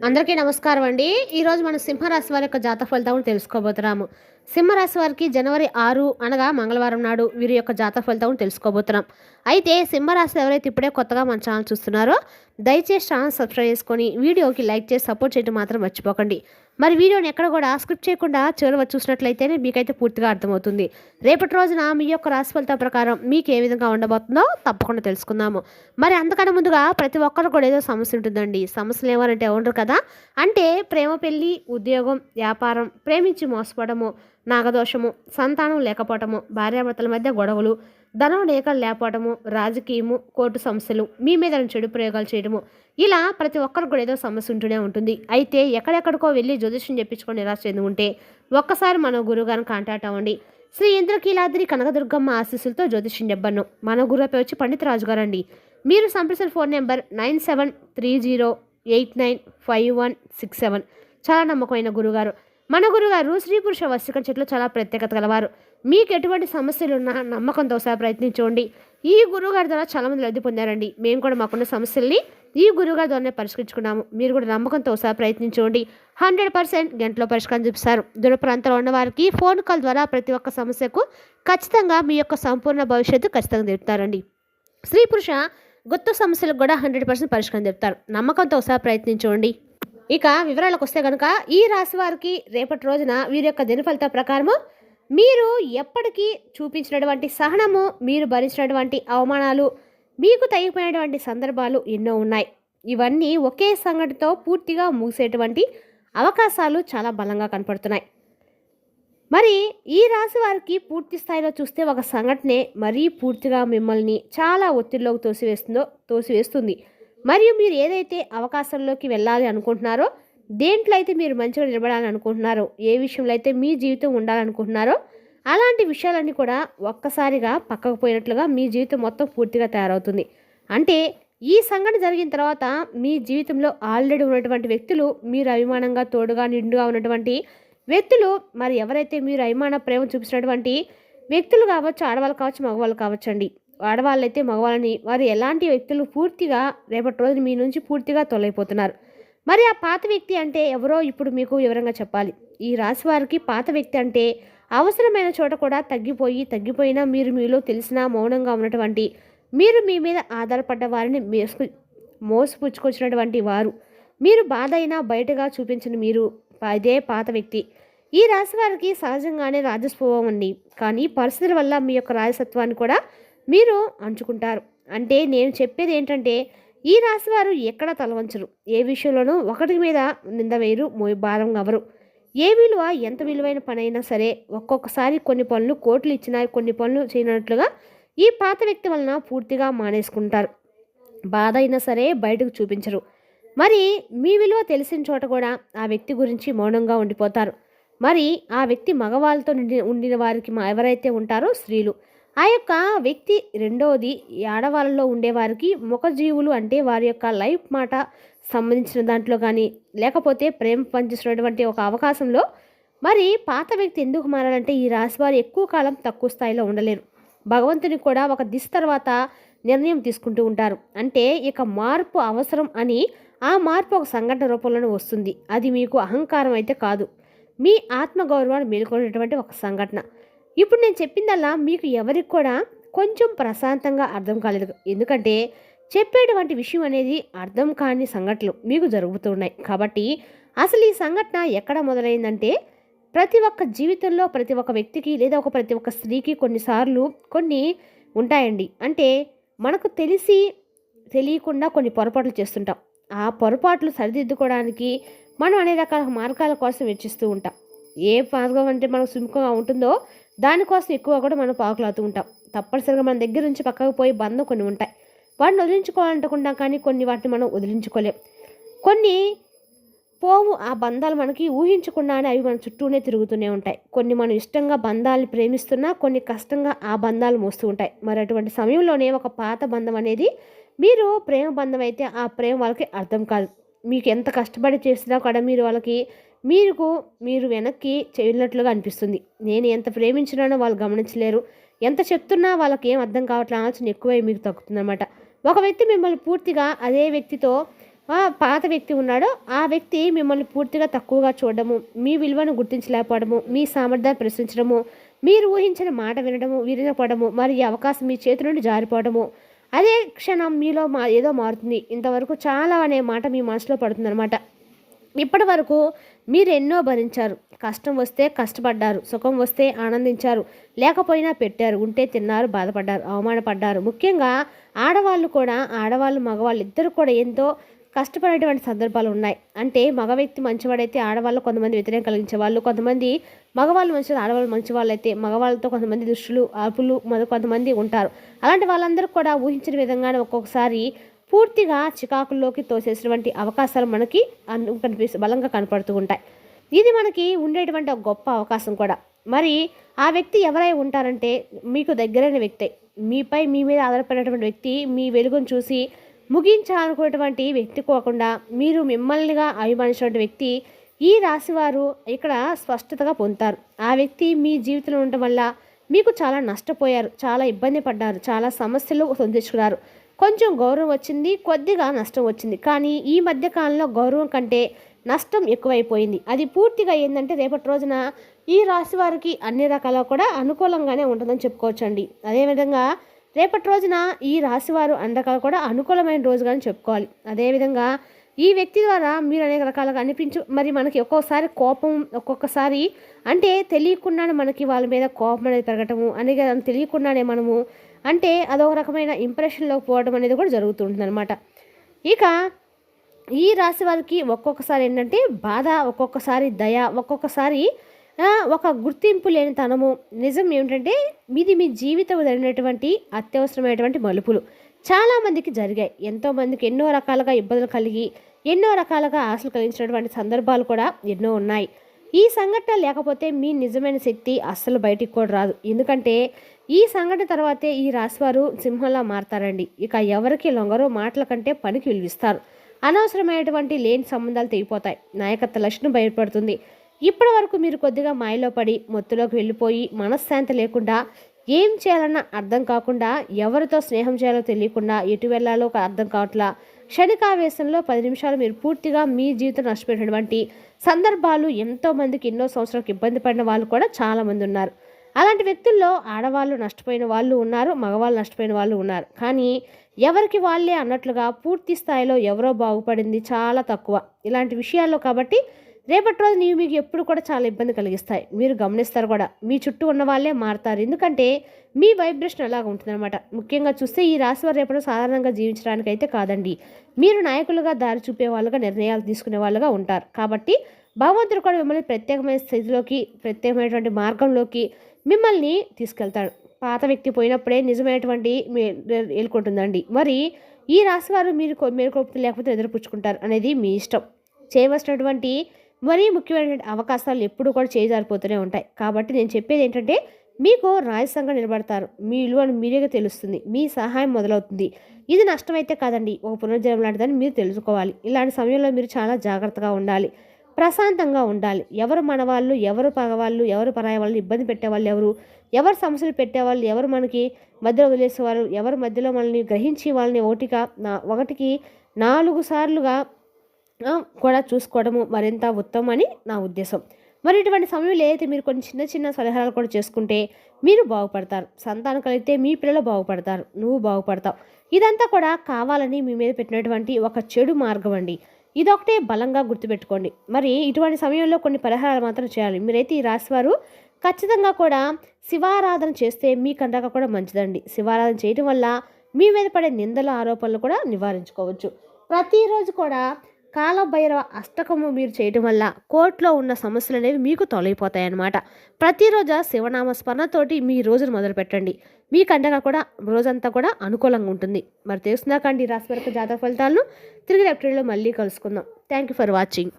అందరికీ నమస్కారం అండి. ఈరోజు మనం సింహరాశి వారి యొక్క జాతక ఫలితాలను తెలుసుకోబోతున్నాము. సింహరాశి వారికి జనవరి 6 అనగా మంగళవారం నాడు వీరి యొక్క జాతక ఫలితాలను తెలుసుకోబోతున్నాం. అయితే సింహరాశి ఎవరైతే ఇప్పుడే కొత్తగా మన ఛానల్ చూస్తున్నారో దయచేసి ఛానల్ సబ్స్క్రైబ్ చేసుకొని వీడియోకి లైక్ చేసి సపోర్ట్ చేయడం మాత్రం మర్చిపోకండి. మరి వీడియోని ఎక్కడ కూడా స్క్రిప్ట్ చేయకుండా చివరి వరకు చూసినట్లయితేనే మీకైతే పూర్తిగా అర్థమవుతుంది. రేపటి రోజున మీ యొక్క రాశి ఫలితం ప్రకారం మీకు ఏ విధంగా ఉండబోతుందో తప్పకుండా తెలుసుకుందాము. మరి అంతకన్నా ముందుగా ప్రతి ఒక్కరు కూడా ఏదో సమస్య ఉంటుందండి. సమస్యలు ఏమనంటే ఉండరు కదా, అంటే ప్రేమ, పెళ్లి, ఉద్యోగం, వ్యాపారం, ప్రేమించి మోసపోవడము, నాగదోషము, సంతానం లేకపోవటము, భార్యాభర్తల మధ్య గొడవలు, ధనం లేకపోవటము, రాజకీయము, కోర్టు సమస్యలు, మీ మీద చెడు ప్రయోగాలు చేయడము, ఇలా ప్రతి ఒక్కరికి కూడా ఏదో సమస్య ఉంటూనే ఉంటుంది. అయితే ఎక్కడెక్కడికో వెళ్ళి జ్యోతిష్యం చెప్పించుకొని నిరాశ చెంది ఉంటే ఒక్కసారి మన గురువుగారిని కాంటాక్ట్ అవ్వండి. శ్రీ ఇంద్రకీలాద్రి కనకదుర్గమ్మ ఆశీస్సులతో జ్యోతిష్యం చెప్పను. మన గురువు వచ్చి పండిత రాజు గారు అండి. మీరు సంప్రదించిన ఫోన్ నెంబర్ 9730895167. చాలా నమ్మకమైన గురుగారు. మన గురుగారు స్త్రీ పురుష వశీకరణ చెట్లు చాలా ప్రత్యేకత గలవారు. మీకు ఎటువంటి సమస్యలు ఉన్నా నమ్మకంతో ఒకసారి ప్రయత్నించండి. ఈ గురువుగారి ద్వారా చాలామంది లబ్ధి పొందారండి. మేము కూడా మాకున్న సమస్యల్ని ఈ గురువుగారి ద్వారానే పరిష్కరించుకున్నాము. మీరు కూడా నమ్మకంతో ఒకసారి ప్రయత్నించండి. 100% గంటలో పరిష్కారం చూపిస్తారు. దూర ప్రాంతంలో ఉన్న వారికి ఫోన్ కాల్ ద్వారా ప్రతి ఒక్క సమస్యకు ఖచ్చితంగా మీ యొక్క సంపూర్ణ భవిష్యత్తు ఖచ్చితంగా తెలుపుతారండి. స్త్రీ పురుష గుర్తు సమస్యలకు కూడా 100% పరిష్కారం చెప్తారు. నమ్మకంతో ఒకసారి ప్రయత్నించండి. ఇక వివరాలకు వస్తే కనుక ఈ రాశి వారికి రేపటి రోజున వీరి యొక్క దిన ఫలిత ప్రకారము మీరు ఎప్పటికీ చూపించినటువంటి సహనము, మీరు భరించినటువంటి అవమానాలు, మీకు తగిపోయినటువంటి సందర్భాలు ఎన్నో ఉన్నాయి. ఇవన్నీ ఒకే సంఘటనతో పూర్తిగా ముగిసేటువంటి అవకాశాలు చాలా బలంగా కనపడుతున్నాయి. మరి ఈ రాశి వారికి పూర్తి స్థాయిలో చూస్తే ఒక సంఘటనే మరీ పూర్తిగా మిమ్మల్ని చాలా ఒత్తిడిలోకి తోసివేస్తుంది. మరియు మీరు ఏదైతే అవకాశంలోకి వెళ్ళాలి అనుకుంటున్నారో, దేంట్లో అయితే మీరు మంచిగా నిలబడాలని అనుకుంటున్నారో, ఏ విషయంలో అయితే మీ జీవితం ఉండాలనుకుంటున్నారో అలాంటి విషయాలన్నీ కూడా ఒక్కసారిగా పక్కకు పోయినట్లుగా మీ జీవితం మొత్తం పూర్తిగా తయారవుతుంది. అంటే ఈ సంఘటన జరిగిన తర్వాత మీ జీవితంలో ఆల్రెడీ ఉన్నటువంటి వ్యక్తులు, మీరు అభిమానంగా తోడుగా నిండుగా ఉన్నటువంటి వ్యక్తులు, మరి ఎవరైతే మీరు అభిమాన ప్రేమ చూపించినటువంటి వ్యక్తులు కావచ్చు, ఆడవాళ్ళు కావచ్చు, మగవాళ్ళు కావచ్చు అండి. ఆడవాళ్ళైతే మగవాళ్ళని వారు ఎలాంటి వ్యక్తులు పూర్తిగా రేపటి రోజున మీ నుంచి పూర్తిగా తొలగిపోతున్నారు. మరి ఆ పాత వ్యక్తి అంటే ఎవరో ఇప్పుడు మీకు వివరంగా చెప్పాలి. ఈ రాశి వారికి పాత వ్యక్తి అంటే అవసరమైన చోట కూడా తగ్గిపోయినా మీరు మీలో తెలిసినా మౌనంగా ఉన్నటువంటి, మీరు మీ మీద ఆధారపడ్డ వారిని మోసపుచ్చుకొచ్చినటువంటి వారు, మీరు బాధ అయినా బయటగా చూపించిన మీరు, అదే పాత వ్యక్తి. ఈ రాశి వారికి సహజంగానే రాజస్వభావం అండి. కానీ పరిస్థితుల వల్ల మీ యొక్క రాజసత్వాన్ని కూడా మీరు అంచుకుంటారు. అంటే నేను చెప్పేది ఏంటంటే ఈ రాశి వారు ఎక్కడ తలవంచరు. ఏ విషయంలోనూ ఒకటి మీద నింద వేయరు, భారం అవరు. ఏ విలువ ఎంత విలువైన పని అయినా సరే ఒక్కొక్కసారి కొన్ని పనులు కోట్లు ఇచ్చినా కొన్ని పనులు చేయనట్లుగా ఈ పాత వ్యక్తి వలన పూర్తిగా మానేసుకుంటారు. బాధ అయినా సరే బయటకు చూపించరు. మరి మీ విలువ తెలిసిన చోట కూడా ఆ వ్యక్తి గురించి మౌనంగా ఉండిపోతారు. మరి ఆ వ్యక్తి మగవాళ్ళతో ఉండిన వారికి ఎవరైతే ఉంటారో స్త్రీలు, ఆ యొక్క వ్యక్తి రెండవది ఆడవాళ్ళలో ఉండేవారికి ముఖజీవులు, అంటే వారి యొక్క లైఫ్ మాట సంబంధించిన దాంట్లో కానీ లేకపోతే ప్రేమ పంచిస్తున్నటువంటి ఒక అవకాశంలో మరి పాత వ్యక్తి ఎందుకు మారాలంటే ఈ రాశి వారు ఎక్కువ కాలం తక్కువ స్థాయిలో ఉండలేరు. భగవంతుని కూడా ఒక దిశ తర్వాత నిర్ణయం తీసుకుంటూ ఉంటారు. అంటే ఇక మార్పు అవసరం అని ఆ మార్పు ఒక సంఘటన రూపంలోనే వస్తుంది. అది మీకు అహంకారం అయితే కాదు, మీ ఆత్మగౌరవాన్ని మేలుకునేటువంటి ఒక సంఘటన. ఇప్పుడు నేను చెప్పిందల్లా మీకు ఎవరికి కూడా కొంచెం ప్రశాంతంగా అర్థం కాలేదు. ఎందుకంటే చెప్పేటువంటి విషయం అనేది అర్థం కాని సంఘటనలు మీకు జరుగుతున్నాయి. కాబట్టి అసలు ఈ సంఘటన ఎక్కడ మొదలైందంటే ప్రతి ఒక్క జీవితంలో ప్రతి ఒక్క వ్యక్తికి లేదా ప్రతి ఒక్క స్త్రీకి కొన్నిసార్లు కొన్ని ఉంటాయండి. అంటే మనకు తెలియకుండా కొన్ని పొరపాట్లు చేస్తుంటాం. ఆ పొరపాట్లు సరిదిద్దుకోవడానికి మనం అనేక రకాల మార్గాల కోసం వెచ్చిస్తూ ఉంటాం. ఏ మార్గం అంటే మనకు సుముఖంగా ఉంటుందో దానికోసం ఎక్కువ కూడా మనం పాకులాడుతూ ఉంటాం. తప్పనిసరిగా మన దగ్గర నుంచి పక్కకు పోయి బంధం కొన్ని ఉంటాయి. వాటిని వదిలించుకోవాలనుకుంటాం, కానీ కొన్ని వాటిని మనం వదిలించుకోలేం. కొన్ని పోవు ఆ బంధాలు మనకి ఊహించకుండానే అవి మన చుట్టూనే తిరుగుతూనే ఉంటాయి. కొన్ని మనం ఇష్టంగా బంధాలను ప్రేమిస్తున్నా కొన్ని కష్టంగా ఆ బంధాలు మోస్తూ ఉంటాయి. మరి అటువంటి సమయంలోనే ఒక పాత బంధం అనేది మీరు ప్రేమ బంధం అయితే ఆ ప్రేమ వాళ్ళకి అర్థం కాదు. మీకు ఎంత కష్టపడి చేసినా కూడా మీరు వెనక్కి చేయనట్లుగా అనిపిస్తుంది. నేను ఎంత ప్రేమించినానో వాళ్ళు గమనించలేరు, ఎంత చెప్తున్నా వాళ్ళకి ఏం అర్థం కావట్లే, ఆలోచన ఎక్కువై మీకు తగ్గుతుందన్నమాట. ఒక వ్యక్తి మిమ్మల్ని పూర్తిగా అదే వ్యక్తితో పాత వ్యక్తి ఉన్నాడో ఆ వ్యక్తి మిమ్మల్ని పూర్తిగా తక్కువగా చూడడము, మీ విలువను గుర్తించలేకపోవడము, మీ సామర్థ్యాన్ని ప్రశ్నించడము, మీరు ఊహించిన మాట వినడము వినపడము, మరి ఈ అవకాశం మీ చేతి నుండి జారిపోవడము, అదే క్షణం మీలో ఏదో మారుతుంది. ఇంతవరకు చాలా అనే మాట మీ మనసులో పడుతుందన్నమాట. ఇప్పటి వరకు మీరు ఎన్నో భరించారు. కష్టం వస్తే కష్టపడ్డారు, సుఖం వస్తే ఆనందించారు, లేకపోయినా పెట్టారు, ఉంటే తిన్నారు, బాధపడ్డారు, అవమానపడ్డారు. ముఖ్యంగా ఆడవాళ్ళు మగవాళ్ళు ఇద్దరు కూడా ఎంతో కష్టపడేటువంటి సందర్భాలు ఉన్నాయి. అంటే మగ వ్యక్తి మంచివాడైతే ఆడవాళ్ళు కొంతమంది వ్యతిరేకం కలిగించే వాళ్ళు, కొంతమంది మగవాళ్ళు మంచిది ఆడవాళ్ళు మంచి వాళ్ళు అయితే మగవాళ్ళతో కొంతమంది దుష్టులు అపులు కొంతమంది ఉంటారు. అలాంటి వాళ్ళందరూ కూడా ఊహించిన విధంగానే ఒక్కొక్కసారి పూర్తిగా చికాకుల్లోకి తోసేసినటువంటి అవకాశాలు మనకి బలంగా కనపడుతూ ఉంటాయి. ఇది మనకి ఉండేటువంటి ఒక గొప్ప అవకాశం కూడా. మరి ఆ వ్యక్తి ఎవరై ఉంటారంటే మీకు దగ్గరైన వ్యక్తే, మీ మీద ఆధారపడినటువంటి వ్యక్తి, మీ వెలుగును చూసి ముగించాలనుకునేటువంటి వ్యక్తి కాకుండా మీరు మిమ్మల్నిగా అభిమానించినటువంటి వ్యక్తి ఈ రాశివారు ఇక్కడ స్పష్టతగా పొందుతారు. ఆ వ్యక్తి మీ జీవితంలో ఉండటం వల్ల మీకు చాలా నష్టపోయారు, చాలా ఇబ్బంది పడ్డారు, చాలా సమస్యలు తెచ్చుకున్నారు. కొంచెం గౌరవం వచ్చింది, కొద్దిగా నష్టం వచ్చింది. కానీ ఈ మధ్య కాలంలో గౌరవం కంటే నష్టం ఎక్కువైపోయింది. అది పూర్తిగా ఏంటంటే రేపటి రోజున ఈ రాశి వారికి అన్ని రకాల కూడా అనుకూలంగానే ఉంటుందని చెప్పుకోవచ్చండి. అదేవిధంగా రేపటి రోజున ఈ రాశివారు అన్ని రకాలు కూడా అనుకూలమైన రోజుగానే చెప్పుకోవాలి. అదేవిధంగా ఈ వ్యక్తి ద్వారా మీరు అనేక రకాలుగా మరి మనకి ఒక్కొక్కసారి కోపం, ఒక్కొక్కసారి అంటే తెలియకుండానే మనకి వాళ్ళ మీద కోపం అనేది పెరగటము అనేది తెలియకుండానే మనము అంటే అదొక రకమైన ఇంప్రెషన్లోకి పోవడం అనేది కూడా జరుగుతుంటుంది అనమాట. ఇక ఈ రాశి వారికి ఒక్కొక్కసారి ఏంటంటే బాధ, ఒక్కొక్కసారి దయ, ఒక్కొక్కసారి ఒక గుర్తింపు లేని తనము. నిజం ఏమిటంటే ఇది మీ జీవితం జరిగినటువంటి అత్యవసరమైనటువంటి మలుపులు చాలామందికి జరిగాయి. ఎంతోమందికి ఎన్నో రకాలుగా ఇబ్బందులు కలిగి ఎన్నో రకాలుగా ఆశలు కలిగించినటువంటి సందర్భాలు కూడా ఎన్నో ఉన్నాయి. ఈ సంఘటన లేకపోతే మీ నిజమైన శక్తి అస్సలు బయటికి కూడా రాదు. ఎందుకంటే ఈ సంఘటన తర్వాతే ఈ రాశివారు సింహంలా మారతారండి. ఇక ఎవరికి లొంగరో, మాటల కంటే పనికి విలువిస్తారు. అనవసరమైనటువంటి లేని సంబంధాలు తెగిపోతాయి. నాయకత్వ లక్షణం బయటపడుతుంది. ఇప్పటి వరకు మీరు కొద్దిగా మాయలో పడి మొత్తులోకి వెళ్ళిపోయి మనశ్శాంతి లేకుండా ఏం చేయాలన్నా అర్థం కాకుండా, ఎవరితో స్నేహం చేయాలో తెలియకుండా, ఎటు వెళ్ళాలో అర్థం కావట్లా, క్షణికావేశంలో 10 నిమిషాలు మీరు పూర్తిగా మీ జీవితం నష్టపోయినటువంటి సందర్భాలు ఎంతోమందికి ఎన్నో సంవత్సరాలకు ఇబ్బంది పడిన వాళ్ళు కూడా చాలామంది ఉన్నారు. అలాంటి వ్యక్తుల్లో ఆడవాళ్ళు నష్టపోయిన వాళ్ళు ఉన్నారు, మగవాళ్ళు నష్టపోయిన వాళ్ళు ఉన్నారు. కానీ ఎవరికి వాళ్ళే అన్నట్లుగా పూర్తి స్థాయిలో ఎవరో బాగుపడింది చాలా తక్కువ ఇలాంటి విషయాల్లో. కాబట్టి రేపటి రోజు మీకు ఎప్పుడు కూడా చాలా ఇబ్బంది కలిగిస్తాయి. మీరు గమనిస్తారు కూడా, మీ చుట్టూ ఉన్న వాళ్ళే మారుతారు. ఎందుకంటే మీ వైబ్రేషన్ అలాగ ఉంటుందన్నమాట. ముఖ్యంగా చూస్తే ఈ రాశి వారు రేపటి సాధారణంగా జీవించడానికి అయితే కాదండి. మీరు నాయకులుగా దారి చూపే వాళ్ళుగా, నిర్ణయాలు తీసుకునే వాళ్ళుగా ఉంటారు. కాబట్టి భగవంతుడు కూడా మిమ్మల్ని ప్రత్యేకమైన స్థితిలోకి, ప్రత్యేకమైనటువంటి మార్గంలోకి మిమ్మల్ని తీసుకెళ్తాడు. పాత వ్యక్తి పోయినప్పుడే నిజమైనటువంటి ఏలుకుంటుందండి. మరి ఈ రాశివారు మీరు మేలుకొలుపు లేకపోతే ఎదురుపుచ్చుకుంటారు అనేది మీ ఇష్టం. చేయవలసినటువంటి మరీ ముఖ్యమైనటువంటి అవకాశాలు ఎప్పుడు కూడా చేజారిపోతూనే ఉంటాయి. కాబట్టి నేను చెప్పేది ఏంటంటే మీకు రాజసంగా నిలబడతారు. మీ విలువను మీరేగా తెలుస్తుంది. మీ సహాయం మొదలవుతుంది. ఇది నష్టమైతే కాదండి, ఒక పునర్జన్మ లాంటిదని మీరు తెలుసుకోవాలి. ఇలాంటి సమయంలో మీరు చాలా జాగ్రత్తగా ఉండాలి, ప్రశాంతంగా ఉండాలి. ఎవరు మనవాళ్ళు, ఎవరు పగవాళ్ళు, ఎవరు పరాయి వాళ్ళు, ఇబ్బంది పెట్టేవాళ్ళు ఎవరు సమస్యలు పెట్టేవాళ్ళు, ఎవరు మనకి మధ్యలో వదిలేసేవాళ్ళు, ఎవరు మధ్యలో మనల్ని గ్రహించి వాళ్ళని ఒకటికి 4 సార్లుగా కూడా చూసుకోవడము మరింత ఉత్తమం అని నా ఉద్దేశం. మరి ఇటువంటి సమయంలో ఏదైతే మీరు కొన్ని చిన్న చిన్న సలహాలు కూడా చేసుకుంటే మీరు బాగుపడతారు. సంతానం కలిగితే మీ పిల్లలు బాగుపడతారు, నువ్వు బాగుపడతావు. ఇదంతా కూడా కావాలని మీ మీద పెట్టినటువంటి ఒక చెడు మార్గం అండి. ఇదొకటే బలంగా గుర్తుపెట్టుకోండి. మరి ఇటువంటి సమయంలో కొన్ని పరిహారాలు మాత్రం చేయాలి. మీరైతే ఈ రాశివారు ఖచ్చితంగా కూడా శివారాధన చేస్తే మీకందాక కూడా మంచిదండి. శివారాధన చేయడం వల్ల మీ మీద పడే నిందల ఆరోపణలు కూడా నివారించుకోవచ్చు. ప్రతిరోజు కూడా కాలభైరవ అష్టకము మీరు చేయడం వల్ల కోర్టులో ఉన్న సమస్యలు అనేవి మీకు తొలగిపోతాయి అన్నమాట. ప్రతిరోజు శివనామ స్మరణతోటి మీ రోజును మొదలు పెట్టండి. మీకండగా కూడా రోజంతా కూడా అనుకూలంగా ఉంటుంది. మరి తెలుసుకుందాకండి రాశి వరకు జాతక ఫలితాలను తిరిగి ఎపిసోడ్లో మళ్ళీ కలుసుకుందాం. Thank you for watching.